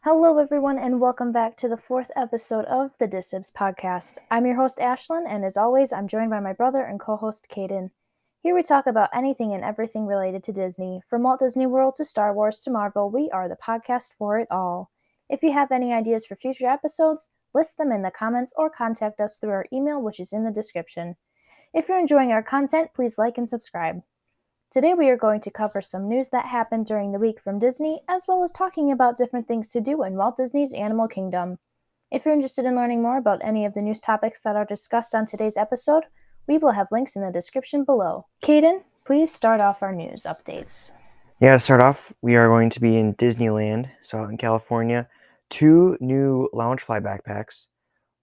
Hello, everyone, and welcome back to the fourth episode of the Disibs podcast. I'm your host, Ashlyn, and as always, I'm joined by my brother and co host, Caden. Here we talk about anything and everything related to Disney. From Walt Disney World to Star Wars to Marvel, we are the podcast for it all. If you have any ideas for future episodes, list them in the comments or contact us through our email, which is in the description. If you're enjoying our content, please like and subscribe. Today we are going to cover some news that happened during the week from Disney, as well as talking about different things to do in Walt Disney's Animal Kingdom. If you're interested in learning more about any of the news topics that are discussed on today's episode, we will have links in the description below. Caden, please start off our news updates. Yeah, to start off, we are going to be in Disneyland, so out in California. 2 new Loungefly backpacks.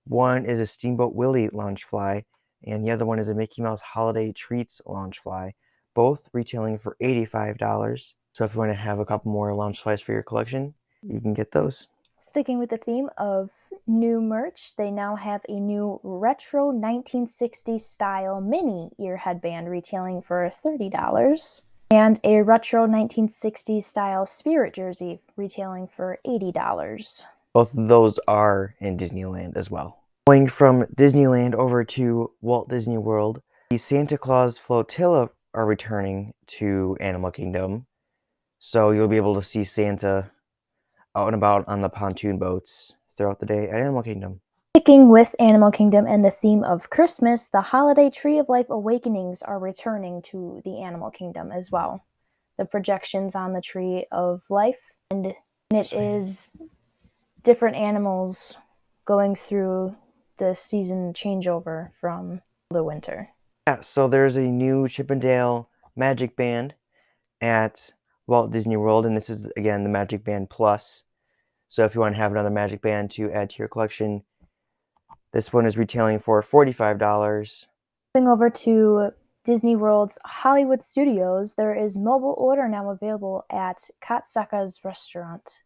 One is a Steamboat Willie Loungefly, and the other one is a Mickey Mouse Holiday Treats Loungefly, both retailing for $85. So if you want to have a couple more Loungeflies for your collection, you can get those. Sticking with the theme of new merch, they now have a new retro 1960s style mini ear headband retailing for $30. And a retro 1960s style Spirit jersey retailing for $80. Both of those are in Disneyland as well. Going from Disneyland over to Walt Disney World, the Santa Claus Flotilla are returning to Animal Kingdom. So you'll be able to see Santa out and about on the pontoon boats throughout the day at Animal Kingdom. Sticking with Animal Kingdom and the theme of Christmas, the holiday Tree of Life Awakenings are returning to the Animal Kingdom as well. The projections on the Tree of Life, and it is different animals going through the season changeover from the winter. Yeah, so there's a new Chippendale Magic Band at Walt Disney World, and this is, again, the Magic Band Plus. So if you want to have another Magic Band to add to your collection, this one is retailing for $45. Moving over to Disney World's Hollywood Studios, there is mobile order now available at Katsaka's restaurant,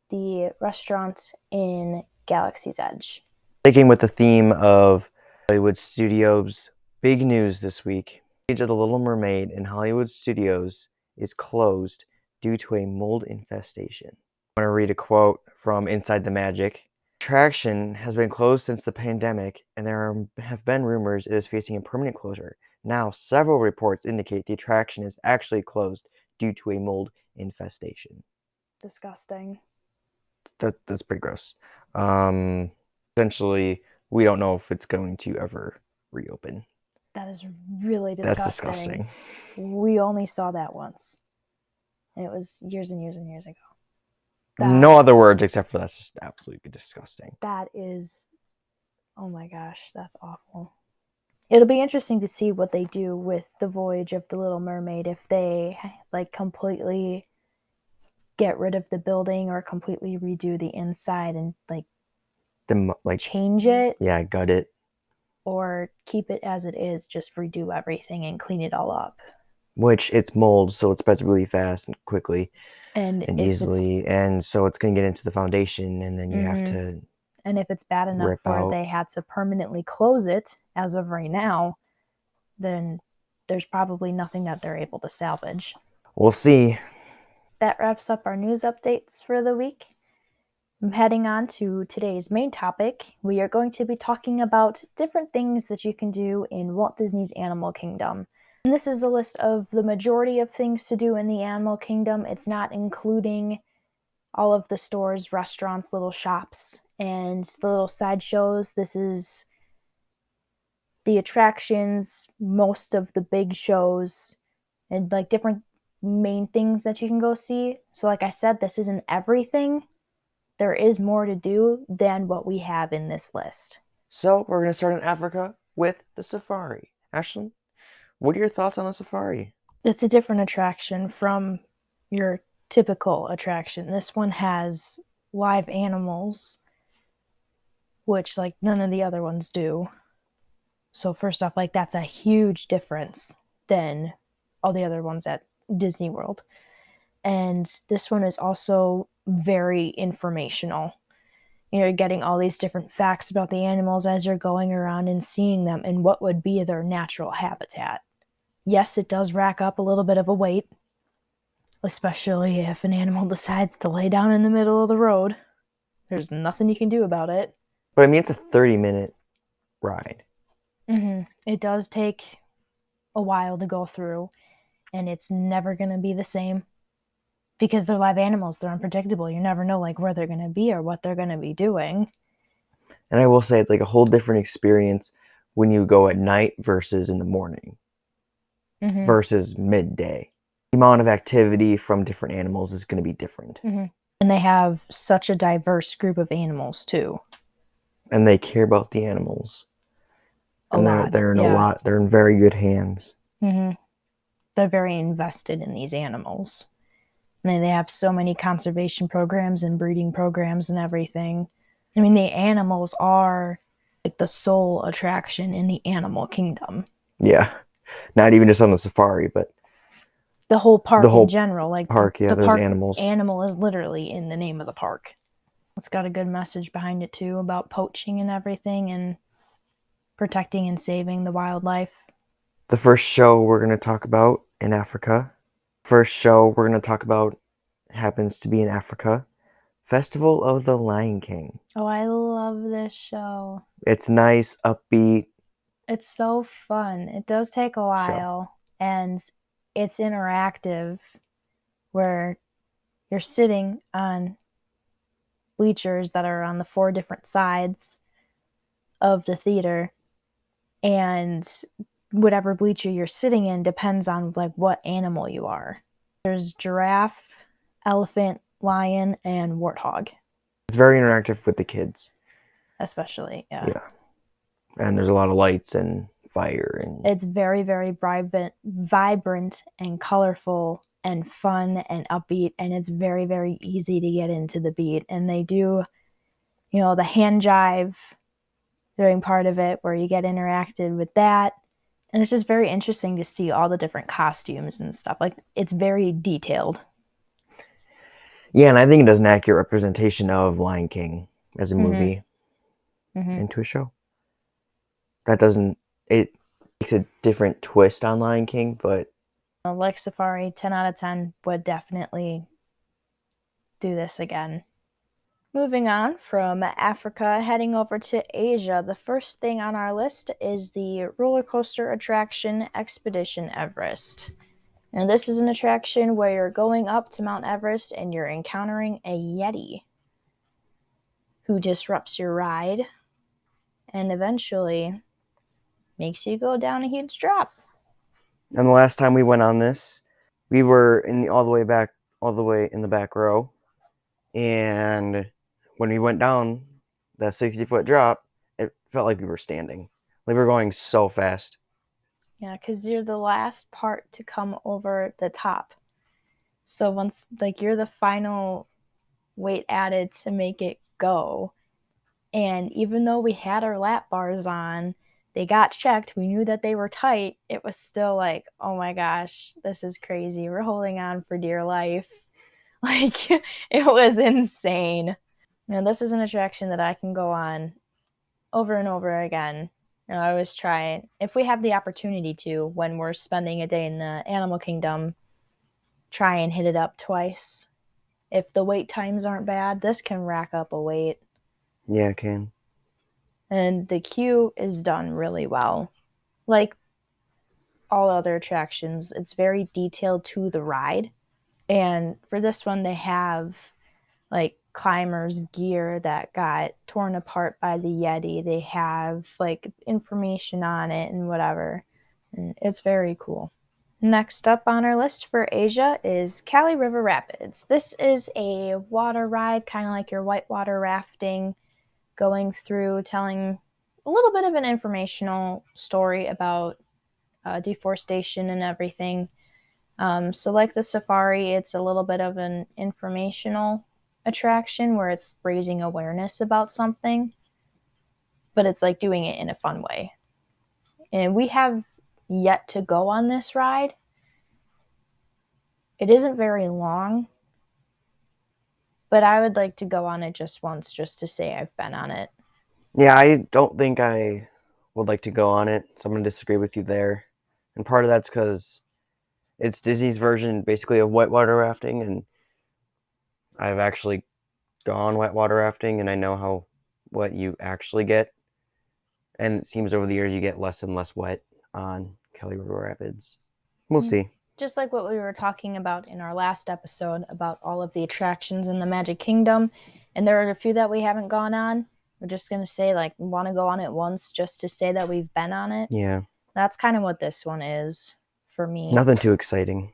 the restaurant in Galaxy's Edge. Sticking with the theme of Hollywood Studios, big news this week. The Age of the Little Mermaid in Hollywood Studios is closed due to a mold infestation. I'm going to read a quote from Inside the Magic. The attraction has been closed since the pandemic, and there have been rumors it is facing a permanent closure. Now, several reports indicate the attraction is actually closed due to a mold infestation. Disgusting. That's pretty gross. Essentially, we don't know if it's going to ever reopen. That is really disgusting. That's disgusting. We only saw that once. And it was years and years and years ago. No other words except for that's just absolutely disgusting. That is, oh my gosh, that's awful. It'll be interesting to see what they do with the Voyage of the Little Mermaid, if they completely get rid of the building or completely redo the inside and change it. Yeah, gut it. Or keep it as it is, just redo everything and clean it all up. Which it's mold, so it spreads really fast and quickly and easily, and so it's going to get into the foundation, and then you have to. And if it's bad enough where they had to permanently close it, as of right now, then there's probably nothing that they're able to salvage. We'll see. That wraps up our news updates for the week. Heading on to today's main topic, we are going to be talking about different things that you can do in Walt Disney's Animal Kingdom. And this is the list of the majority of things to do in the Animal Kingdom. It's not including all of the stores, restaurants, little shops, and the little sideshows. This is the attractions, most of the big shows, and different main things that you can go see. So like I said, this isn't everything. There is more to do than what we have in this list. So we're going to start in Africa with the safari. Ashlyn, what are your thoughts on the safari? It's a different attraction from your typical attraction. This one has live animals, which none of the other ones do. So first off, that's a huge difference than all the other ones at Disney World. And this one is also very informational. You're getting all these different facts about the animals as you're going around and seeing them and what would be their natural habitat. Yes, it does rack up a little bit of a weight, especially if an animal decides to lay down in the middle of the road. There's nothing you can do about it. But I mean, it's a 30-minute ride. It does take a while to go through, and it's never going to be the same because they're live animals. They're unpredictable. You never know like where they're going to be or what they're going to be doing. And I will say it's like a whole different experience when you go at night versus in the morning versus midday. The amount of activity from different animals is going to be different. And they have such a diverse group of animals too. And they care about the animals. They're in very good hands. They're very invested in these animals. And they have so many conservation programs and breeding programs and everything. I mean, the animals are like the sole attraction in the animal kingdom. Yeah. Not even just on the safari, but The whole park the in whole general. Like park, yeah, the there's park animals. animal is literally in the name of the park. It's got a good message behind it too about poaching and everything and protecting and saving the wildlife. The first show we're going to talk about in Africa. First show we're going to talk about happens to be in Africa. Festival of the Lion King. Oh, I love this show. It's nice, upbeat. It's so fun. It does take a while and it's interactive where you're sitting on bleachers that are on the 4 different sides of the theater, and whatever bleacher you're sitting in depends on like what animal you are. There's giraffe, elephant, lion, and warthog. It's very interactive with the kids. Especially, Yeah. And there's a lot of lights and fire and it's very, very vibrant and colorful and fun and upbeat, and it's very, very easy to get into the beat. And they do, the hand jive during part of it where you get interacted with that. And it's just very interesting to see all the different costumes and stuff. Like, it's very detailed. yeah, and I think it does an accurate representation of Lion King as a movie into a show. It makes a different twist on Lion King, but Like Safari, 10 out of 10 would definitely do this again. Moving on from Africa, heading over to Asia, the first thing on our list is the roller coaster attraction Expedition Everest. And this is an attraction where you're going up to Mount Everest and you're encountering a Yeti who disrupts your ride and eventually makes you go down a huge drop. and the last time we went on this, we were all the way in the back row, and when we went down that 60-foot drop, it felt like we were standing. Like we were going so fast. Yeah, because you're the last part to come over the top. So once, like, you're the final weight added to make it go. And even though we had our lap bars on, they got checked. We knew that they were tight. It was still like, oh my gosh, this is crazy. We're holding on for dear life. Like, it was insane. This is an attraction that I can go on over and over again. I always try, if we have the opportunity to, when we're spending a day in the animal kingdom, try and hit it up twice. If the wait times aren't bad, this can rack up a wait. Yeah, it can. And the queue is done really well. Like all other attractions, it's very detailed to the ride. And for this one, they have like climbers gear that got torn apart by the Yeti. They have like information on it and whatever. And it's very cool. Next up on our list for Asia is Kali River Rapids. This is a water ride, kind of like your whitewater rafting, going through telling a little bit of an informational story about deforestation and everything. So, like the safari, it's a little bit of an informational attraction where it's raising awareness about something, but it's like doing it in a fun way. And we have yet to go on this ride. It isn't very long, but I would like to go on it just once just to say I've been on it. Yeah, I don't think I would like to go on it, so I'm going to disagree with you there. And part of that's because it's Disney's version basically of whitewater rafting, and I've actually gone whitewater rafting, and I know what you actually get. And it seems over the years you get less and less wet on Kelly River Rapids. We'll see. Just like what we were talking about in our last episode about all of the attractions in the Magic Kingdom, and there are a few that we haven't gone on. We're just going to say, like, we want to go on it once just to say that we've been on it. Yeah. That's kind of what this one is for me. Nothing too exciting.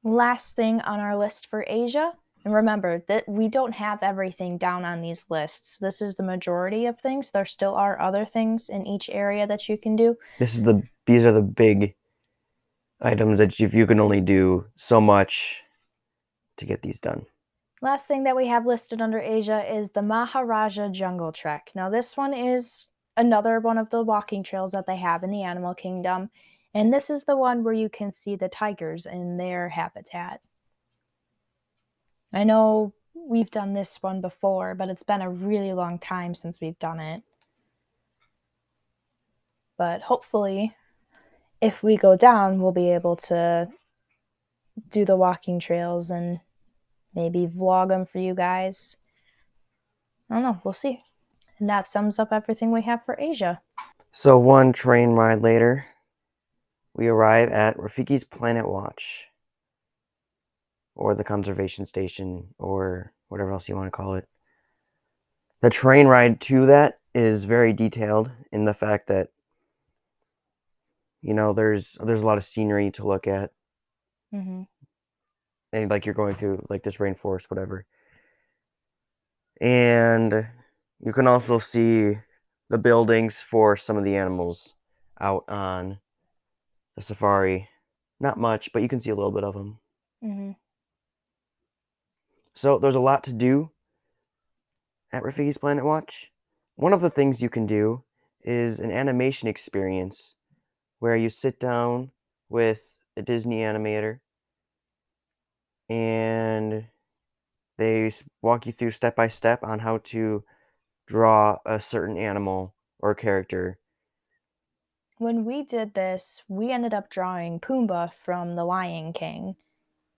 Last thing on our list for Asia, and remember that we don't have everything down on these lists. This is the majority of things. There still are other things in each area that you can do. These are the big items that if you can only do so much to get these done. Last thing that we have listed under Asia is the Maharaja Jungle Trek. Now, this one is another one of the walking trails that they have in the animal kingdom, and this is the one where you can see the tigers in their habitat. I know we've done this one before, but it's been a really long time since we've done it. But hopefully, if we go down, we'll be able to do the walking trails and maybe vlog them for you guys. I don't know, we'll see. And that sums up everything we have for Asia. So one train ride later, we arrive at Rafiki's Planet Watch, or the conservation station, or whatever else you want to call it. The train ride to that is very detailed in the fact that there's a lot of scenery to look at, Mm-hmm. and like you're going through like this rainforest, whatever. And you can also see the buildings for some of the animals out on the safari. Not much, but you can see a little bit of them. Mm-hmm. So there's a lot to do at Rafiki's Planet Watch. One of the things you can do is an animation experience where you sit down with a Disney animator and they walk you through step by step on how to draw a certain animal or character. When we did this, we ended up drawing Pumbaa from The Lion King.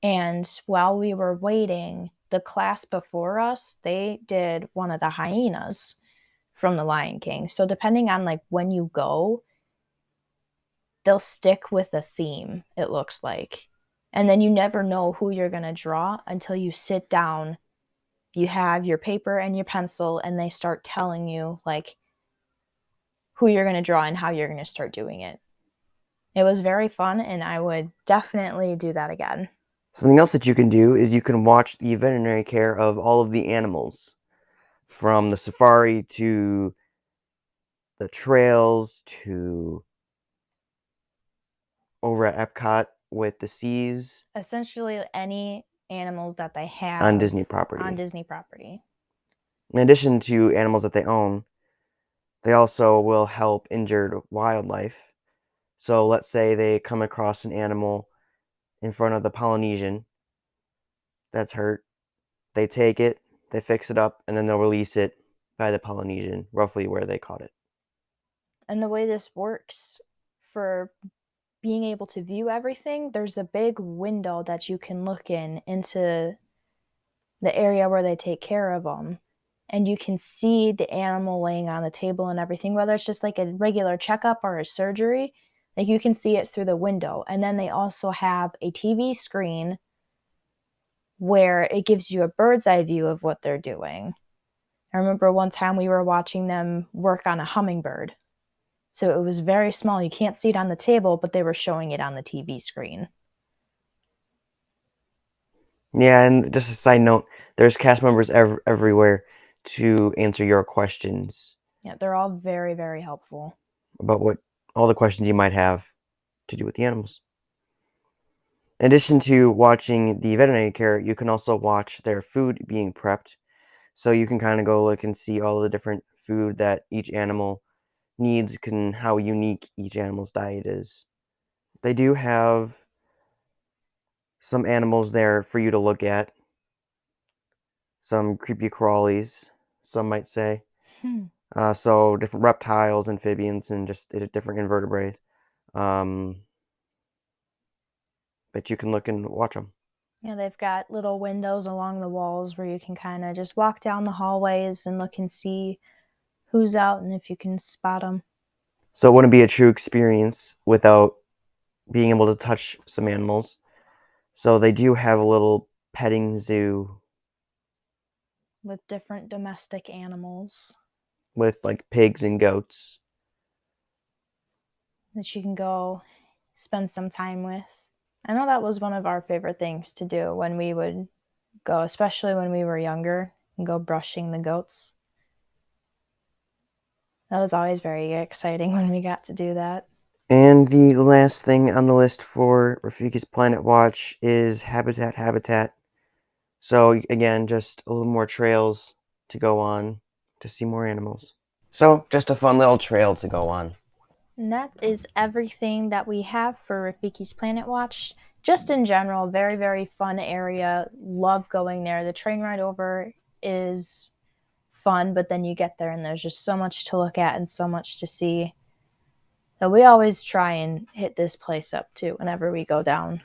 And while we were waiting, the class before us, they did one of the hyenas from The Lion King. So depending on like when you go, they'll stick with the theme, it looks like. And then you never know who you're going to draw until you sit down. You have your paper and your pencil, and they start telling you like who you're going to draw and how you're going to start doing it. It was very fun, and I would definitely do that again. Something else that you can do is you can watch the veterinary care of all of the animals, from the safari to the trails to over at Epcot with the seas Essentially, any animals that they have on Disney property. on Disney property. In addition to animals that they own, they also will help injured wildlife. So let's say they come across an animal in front of the Polynesian that's hurt. They take it, they fix it up, and then they'll release it by the Polynesian, roughly where they caught it. And the way this works for being able to view everything, there's a big window that you can look into the area where they take care of them. And you can see the animal laying on the table and everything, whether it's just like a regular checkup or a surgery, like you can see it through the window. And then they also have a TV screen where it gives you a bird's eye view of what they're doing. I remember one time we were watching them work on a hummingbird. So it was very small. You can't see it on the table, but they were showing it on the TV screen. Yeah, and just a side note, there's cast members everywhere to answer your questions Yeah, they're all very, very helpful. about all the questions you might have to do with the animals. In addition to watching the veterinary care, you can also watch their food being prepped. So you can kind of go look and see all the different food that each animal needs and how unique each animal's diet is. They do have some animals there for you to look at. Some creepy crawlies, some might say. So different reptiles, amphibians, and just different invertebrates. But you can look and watch them. Yeah, they've got little windows along the walls where you can kind of just walk down the hallways and look and see who's out and if you can spot them. So it wouldn't be a true experience without being able to touch some animals. So they do have a little petting zoo With different domestic animals with like pigs and goats. that you can go spend some time with. I know that was one of our favorite things to do when we would go, especially when we were younger, and go brushing the goats. That was always very exciting when we got to do that. And the last thing on the list for Rafiki's Planet Watch is habitat. So again, just a little more trails to go on to see more animals. So just a fun little trail to go on. And that is everything that we have for Rafiki's Planet Watch. Just in general, very, very fun area. Love going there. The train ride over is fun, but then you get there and there's just so much to look at and so much to see. So we always try and hit this place up too whenever we go down.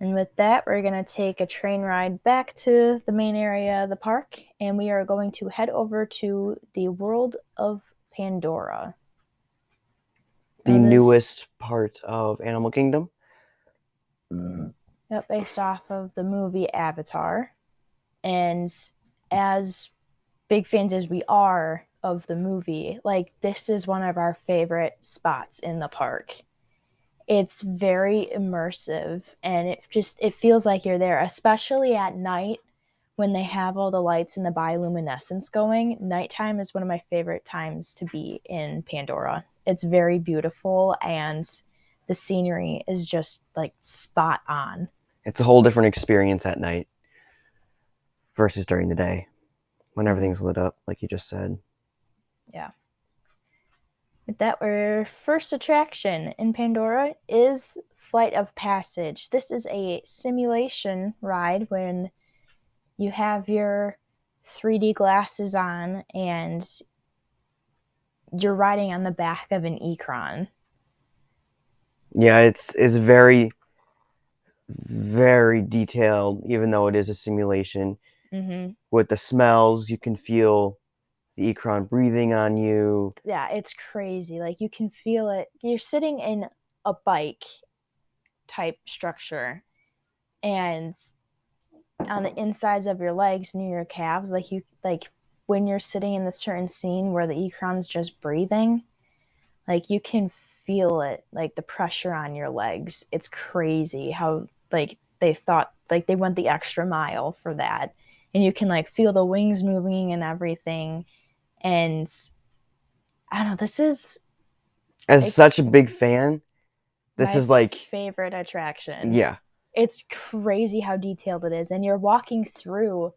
And with that, we're going to take a train ride back to the main area of the park, and we are going to head over to the world of Pandora. The newest part of Animal Kingdom. Yep, based off of the movie Avatar. And as big fans as we are of the movie, like, this is one of our favorite spots in the park. It's very immersive and it feels like you're there, especially at night when they have all the lights and the bioluminescence going. Nighttime is one of my favorite times to be in Pandora. It's very beautiful and the scenery is just like spot on. It's a whole different experience at night versus during the day when everything's lit up, like you just said. Yeah. With that, our first attraction in Pandora is Flight of Passage. This is a simulation ride when you have your 3D glasses on and you're riding on the back of an Ikran. Yeah, it's very, very detailed, even though it is a simulation. Mm-hmm. With the smells, you can feel the Ikran breathing on you. Yeah, it's crazy. Like, you can feel it. You're sitting in a bike type structure, and on the insides of your legs near your calves, like when you're sitting in the certain scene where the Ikran's just breathing, like you can feel it, like the pressure on your legs. It's crazy how like they thought, like they went the extra mile for that, and you can like feel the wings moving and everything. And I don't know, this is As like such a big fan, this my is like, favorite attraction. yeah, It's crazy how detailed it is, and you're walking through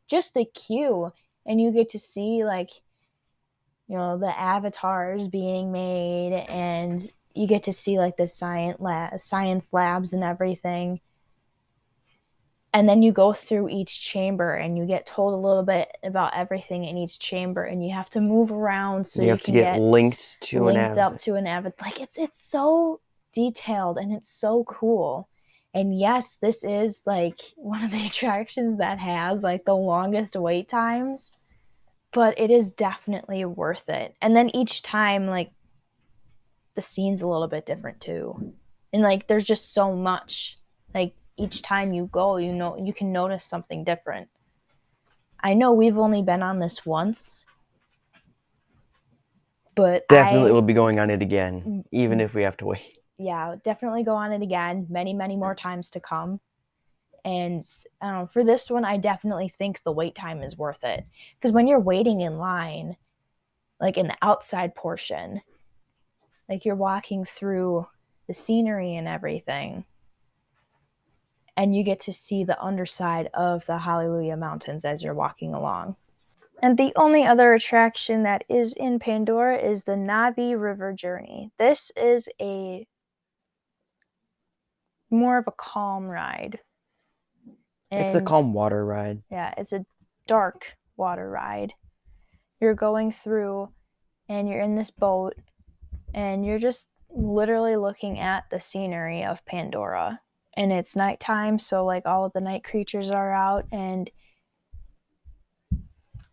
just the queue and you get to see, like, you know, the avatars being made, and you get to see like the science labs and everything. And then you go through each chamber and you get told a little bit about everything in each chamber, and you have to move around so you you have to can get get linked to an linked up avatar. to an avatar. Like, it's so detailed and it's so cool. And yes, this is like one of the attractions that has like the longest wait times, but it is definitely worth it. And then each time, like, the scene's a little bit different too. And like there's just so much. Like, each time you go, you know, you can notice something different. I know we've only been on this once, but Definitely will be going on it again, even if we have to wait. yeah, definitely go on it again, many, many more times to come. And for this one, I definitely think the wait time is worth it. Because when you're waiting in line, like in the outside portion, like you're walking through the scenery and everything, and you get to see the underside of the Hallelujah Mountains as you're walking along. And the only other attraction that is in Pandora is the Navi River Journey. This is a more of a calm ride. It's a And calm water ride. yeah, it's a dark water ride. You're going through and you're in this boat and you're just literally looking at the scenery of Pandora. and it's nighttime, so like all of the night creatures are out, and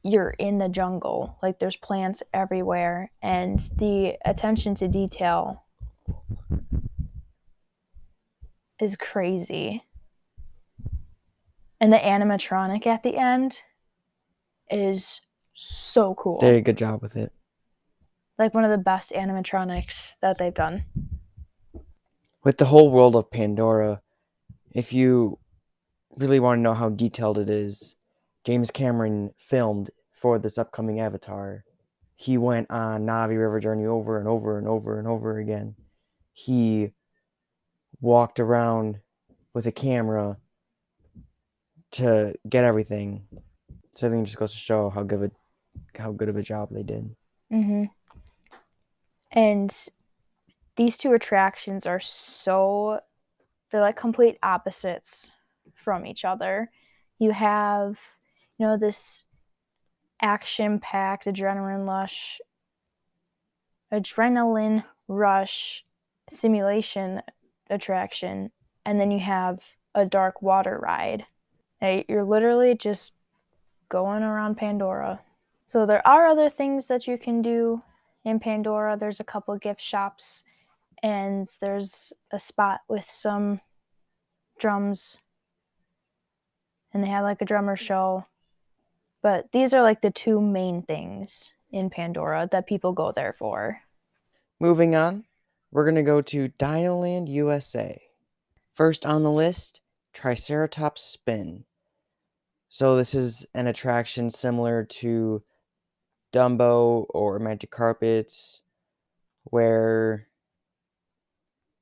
you're in the jungle. Like there's plants everywhere, and the attention to detail is crazy. And the animatronic at the end is so cool. They did a good job with it. Like one of the best animatronics that they've done. With the whole world of Pandora, if you really want to know how detailed it is, James Cameron filmed for this upcoming Avatar. He went on Navi River Journey over and over and over and over again. He walked around with a camera to get everything. So I think it just goes to show how good of a job they did. Mm-hmm. And these two attractions are they're like complete opposites from each other. You have, this action-packed adrenaline rush simulation attraction, and then you have a dark water ride. You're literally just going around Pandora. So there are other things that you can do in Pandora. There's a couple gift shops, and there's a spot with some drums, and they have like a drummer show. But these are like the two main things in Pandora that people go there for. Moving on, we're going to go to Dinoland, USA. First on the list, Triceratops Spin. So this is an attraction similar to Dumbo or Magic Carpets, where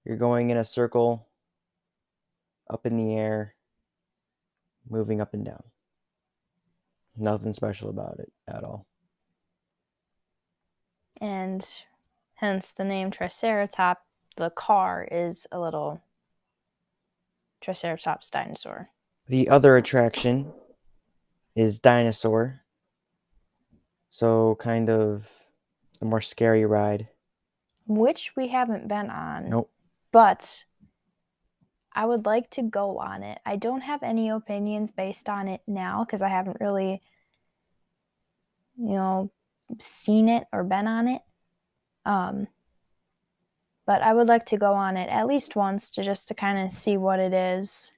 you're going in a circle up in the air, moving up and down. Nothing special about it at all. And hence the name Triceratops. The car is a little Triceratops dinosaur. The other attraction is Dinosaur. So kind of a more scary ride. Which we haven't been on. Nope. But I would like to go on it. I don't have any opinions based on it now because I haven't really, seen it or been on it. But I would like to go on it at least once to kind of see what it is.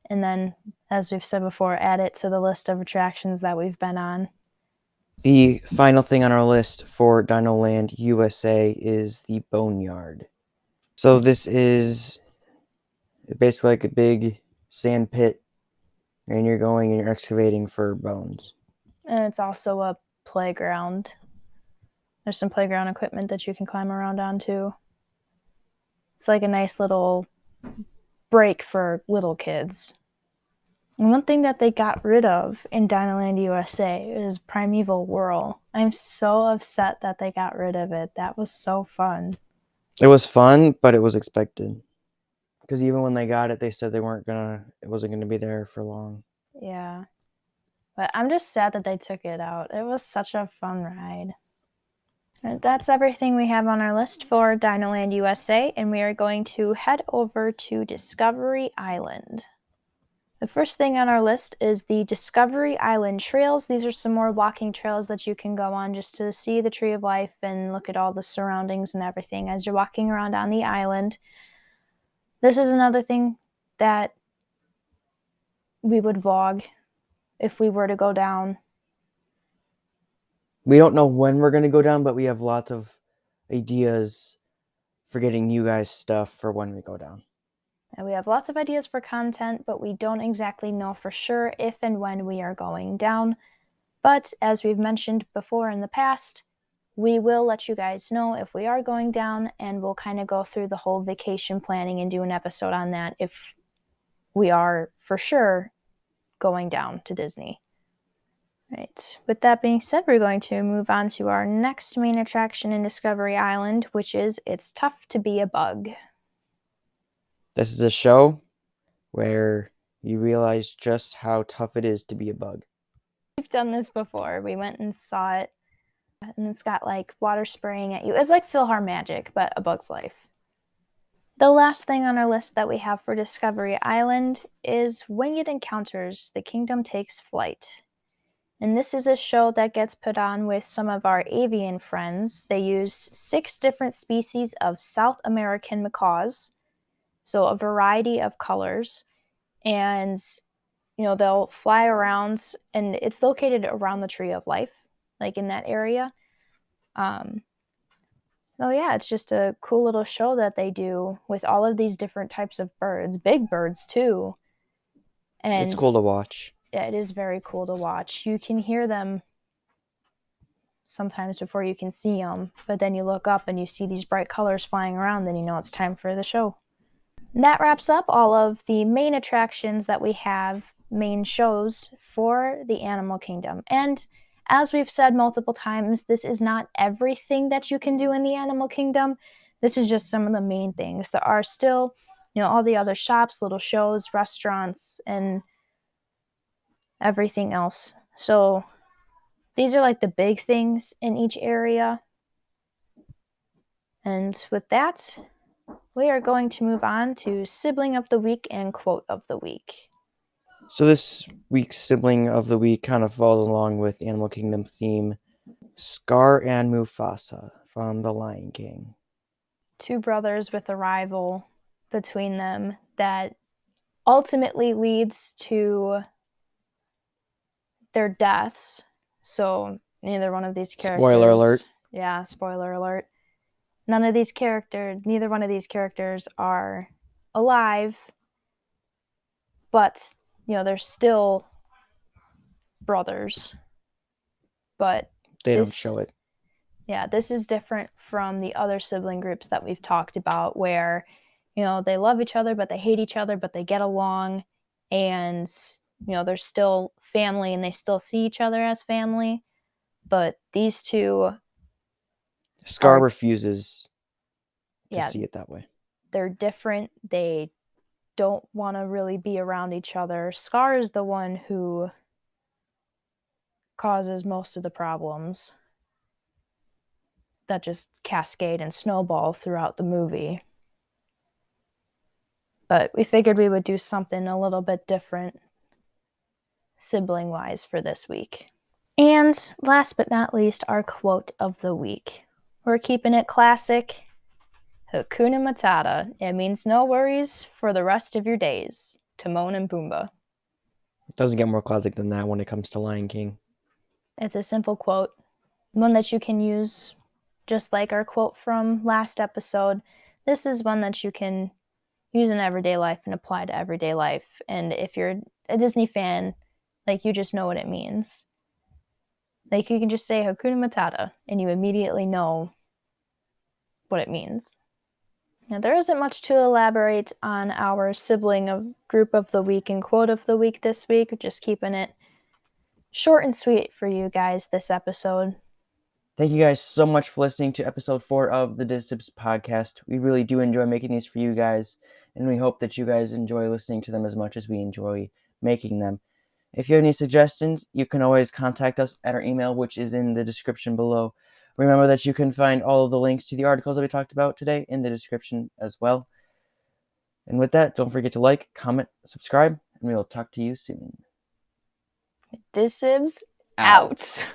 And then, as we've said before, add it to the list of attractions that we've been on. The final thing on our list for Dinoland USA is the Boneyard. So this is basically like a big sand pit, and you're going and you're excavating for bones. And it's also a playground. There's some playground equipment that you can climb around on too. It's like a nice little break for little kids. And one thing that they got rid of in Dinoland USA is Primeval Whirl. I'm so upset that they got rid of it. That was so fun. It was fun, but it was expected. Because even when they got it, they said it wasn't gonna be there for long. Yeah. But I'm just sad that they took it out. It was such a fun ride. And that's everything we have on our list for Dinoland USA, and we are going to head over to Discovery Island. The first thing on our list is the Discovery Island trails. These are some more walking trails that you can go on just to see the Tree of Life and look at all the surroundings and everything as you're walking around on the island. This is another thing that we would vlog if we were to go down. We don't know when we're gonna go down, but we have lots of ideas for getting you guys stuff for when we go down. And we have lots of ideas for content, but we don't exactly know for sure if and when we are going down. But as we've mentioned before in the past, we will let you guys know if we are going down, and we'll kind of go through the whole vacation planning and do an episode on that if we are for sure going down to Disney. Right. With that being said, we're going to move on to our next main attraction in Discovery Island, which is It's Tough to Be a Bug. This is a show where you realize just how tough it is to be a bug. We've done this before. We went and saw it, and it's got like water spraying at you. It's like PhilharMagic, but a bug's life. The last thing on our list that we have for Discovery Island is Winged Encounters, The Kingdom Takes Flight. And this is a show that gets put on with some of our avian friends. They use 6 different species of South American macaws, so a variety of colors. And, they'll fly around, and it's located around the Tree of Life, like in that area. Oh yeah, it's just a cool little show that they do with all of these different types of birds, big birds too. It's And cool to watch. yeah, it is very cool to watch. You can hear them sometimes before you can see them, but then you look up and you see these bright colors flying around, then you know it's time for the show. And that wraps up all of the main attractions that we have, main shows for the animal kingdom. And as we've said multiple times, this is not everything that you can do in the animal kingdom. This is just some of the main things. There are still, all the other shops, little shows, restaurants, and everything else. So these are like the big things in each area. And with that, we are going to move on to Sibling of the Week and Quote of the Week. So this week's Sibling of the Week kind of falls along with Animal Kingdom theme. Scar and Mufasa from The Lion King. 2 brothers with a rival between them that ultimately leads to their deaths. So neither one of these Spoiler alert. characters, yeah, spoiler alert. Neither one of these characters are alive, but they're still brothers. But They don't this show it. Yeah, this is different from the other sibling groups that we've talked about where, they love each other, but they hate each other, but they get along, and, they're still family and they still see each other as family. But these two Scar are, refuses to yeah, see it that way. they're different. They don't want to really be around each other. Scar is the one who causes most of the problems that just cascade and snowball throughout the movie. But we figured we would do something a little bit different sibling wise for this week. And last but not least, our quote of the week. We're keeping it classic. Hakuna Matata. It means no worries for the rest of your days. Timon and Pumbaa. It doesn't get more classic than that when it comes to Lion King. It's a simple quote, one that you can use just like our quote from last episode. This is one that you can use in everyday life and apply to everyday life. And if you're a Disney fan, like you just know what it means. Like you can just say Hakuna Matata and you immediately know what it means. Now, there isn't much to elaborate on our sibling of group of the week and quote of the week this week. We're just keeping it short and sweet for you guys this episode. Thank you guys so much for listening to episode 4 of the Disibs podcast. We really do enjoy making these for you guys, and we hope that you guys enjoy listening to them as much as we enjoy making them. If you have any suggestions, you can always contact us at our email, which is in the description below. Remember that you can find all of the links to the articles that we talked about today in the description as well. And with that, don't forget to like, comment, subscribe, and we will talk to you soon. Disibs out.